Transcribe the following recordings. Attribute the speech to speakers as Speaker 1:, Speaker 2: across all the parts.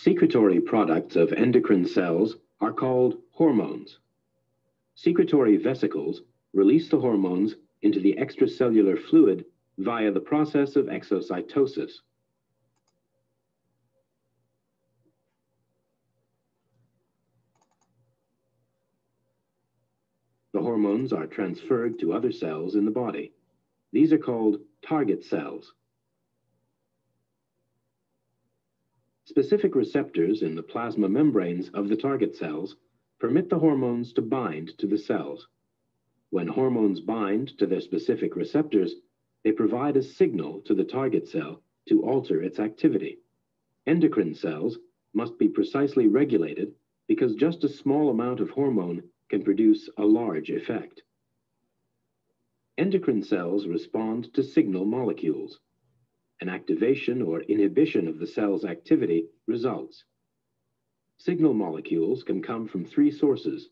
Speaker 1: Secretory products of endocrine cells are called hormones. Secretory vesicles release the hormones into the extracellular fluid via the process of exocytosis. The hormones are transferred to other cells in the body. These are called target cells. Specific receptors in the plasma membranes of the target cells permit the hormones to bind to the cells. When hormones bind to their specific receptors, they provide a signal to the target cell to alter its activity. Endocrine cells must be precisely regulated because just a small amount of hormone can produce a large effect. Endocrine cells respond to signal molecules. An activation or inhibition of the cell's activity results. Signal molecules can come from three sources.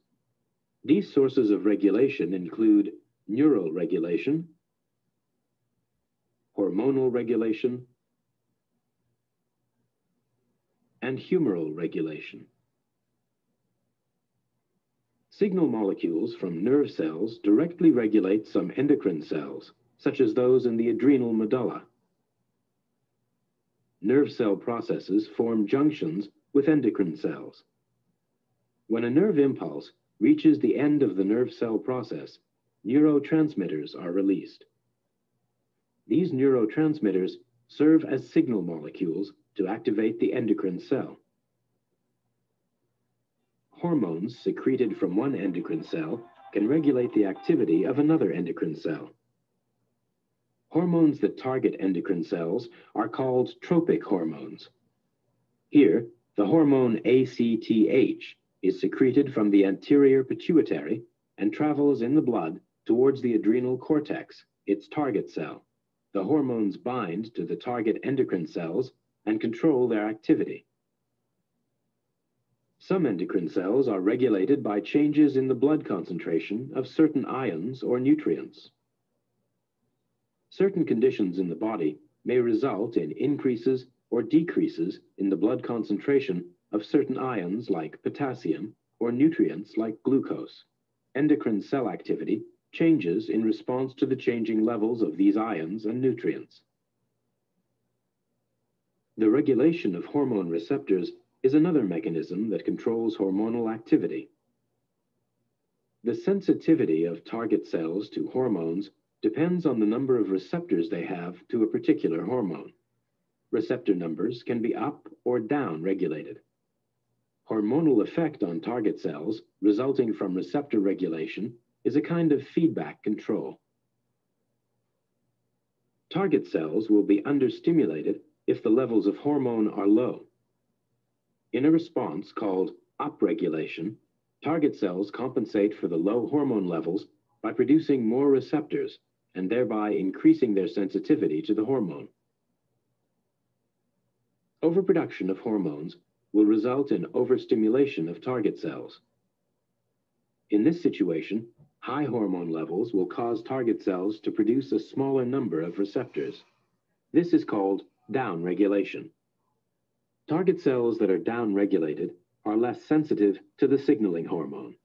Speaker 1: These sources of regulation include neural regulation, hormonal regulation, and humoral regulation. Signal molecules from nerve cells directly regulate some endocrine cells, such as those in the adrenal medulla. Nerve cell processes form junctions with endocrine cells. When a nerve impulse reaches the end of the nerve cell process, neurotransmitters are released. These neurotransmitters serve as signal molecules to activate the endocrine cell. Hormones secreted from one endocrine cell can regulate the activity of another endocrine cell. Hormones that target endocrine cells are called tropic hormones. Here, the hormone ACTH is secreted from the anterior pituitary and travels in the blood towards the adrenal cortex, its target cell. The hormones bind to the target endocrine cells and control their activity. Some endocrine cells are regulated by changes in the blood concentration of certain ions or nutrients. Certain conditions in the body may result in increases or decreases in the blood concentration of certain ions like potassium or nutrients like glucose. Endocrine cell activity changes in response to the changing levels of these ions and nutrients. The regulation of hormone receptors is another mechanism that controls hormonal activity. The sensitivity of target cells to hormones depends on the number of receptors they have to a particular hormone. Receptor numbers can be up or down regulated. Hormonal effect on target cells resulting from receptor regulation is a kind of feedback control. Target cells will be understimulated if the levels of hormone are low. In a response called upregulation, target cells compensate for the low hormone levels by producing more receptors and thereby increasing their sensitivity to the hormone. Overproduction of hormones will result in overstimulation of target cells. In this situation, high hormone levels will cause target cells to produce a smaller number of receptors. This is called downregulation. Target cells that are downregulated are less sensitive to the signaling hormone.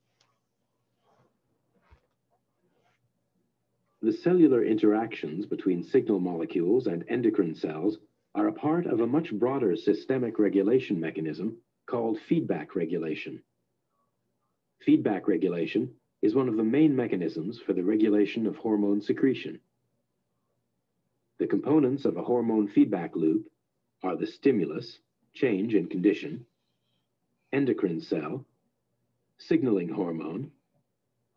Speaker 1: The cellular interactions between signal molecules and endocrine cells are a part of a much broader systemic regulation mechanism called feedback regulation. Feedback regulation is one of the main mechanisms for the regulation of hormone secretion. The components of a hormone feedback loop are the stimulus, change in condition, endocrine cell, signaling hormone,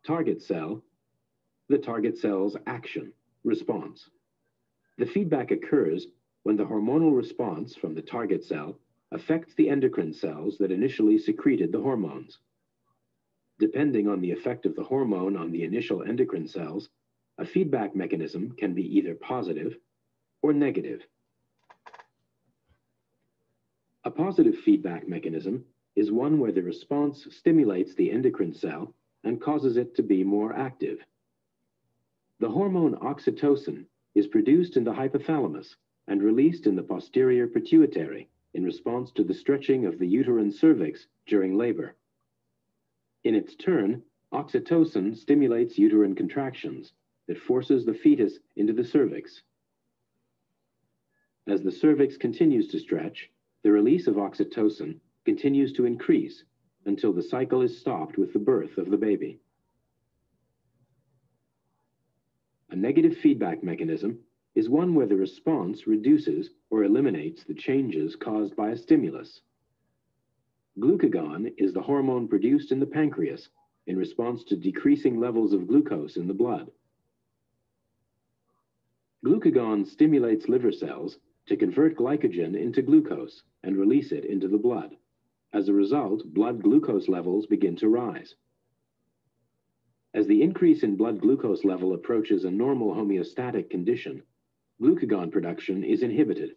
Speaker 1: target cell, the target cell's action, response. The feedback occurs when the hormonal response from the target cell affects the endocrine cells that initially secreted the hormones. Depending on the effect of the hormone on the initial endocrine cells, a feedback mechanism can be either positive or negative. A positive feedback mechanism is one where the response stimulates the endocrine cell and causes it to be more active. The hormone oxytocin is produced in the hypothalamus and released in the posterior pituitary in response to the stretching of the uterine cervix during labor. In its turn, oxytocin stimulates uterine contractions that forces the fetus into the cervix. As the cervix continues to stretch, the release of oxytocin continues to increase until the cycle is stopped with the birth of the baby. A negative feedback mechanism is one where the response reduces or eliminates the changes caused by a stimulus. Glucagon is the hormone produced in the pancreas in response to decreasing levels of glucose in the blood. Glucagon stimulates liver cells to convert glycogen into glucose and release it into the blood. As a result, blood glucose levels begin to rise. As the increase in blood glucose level approaches a normal homeostatic condition, glucagon production is inhibited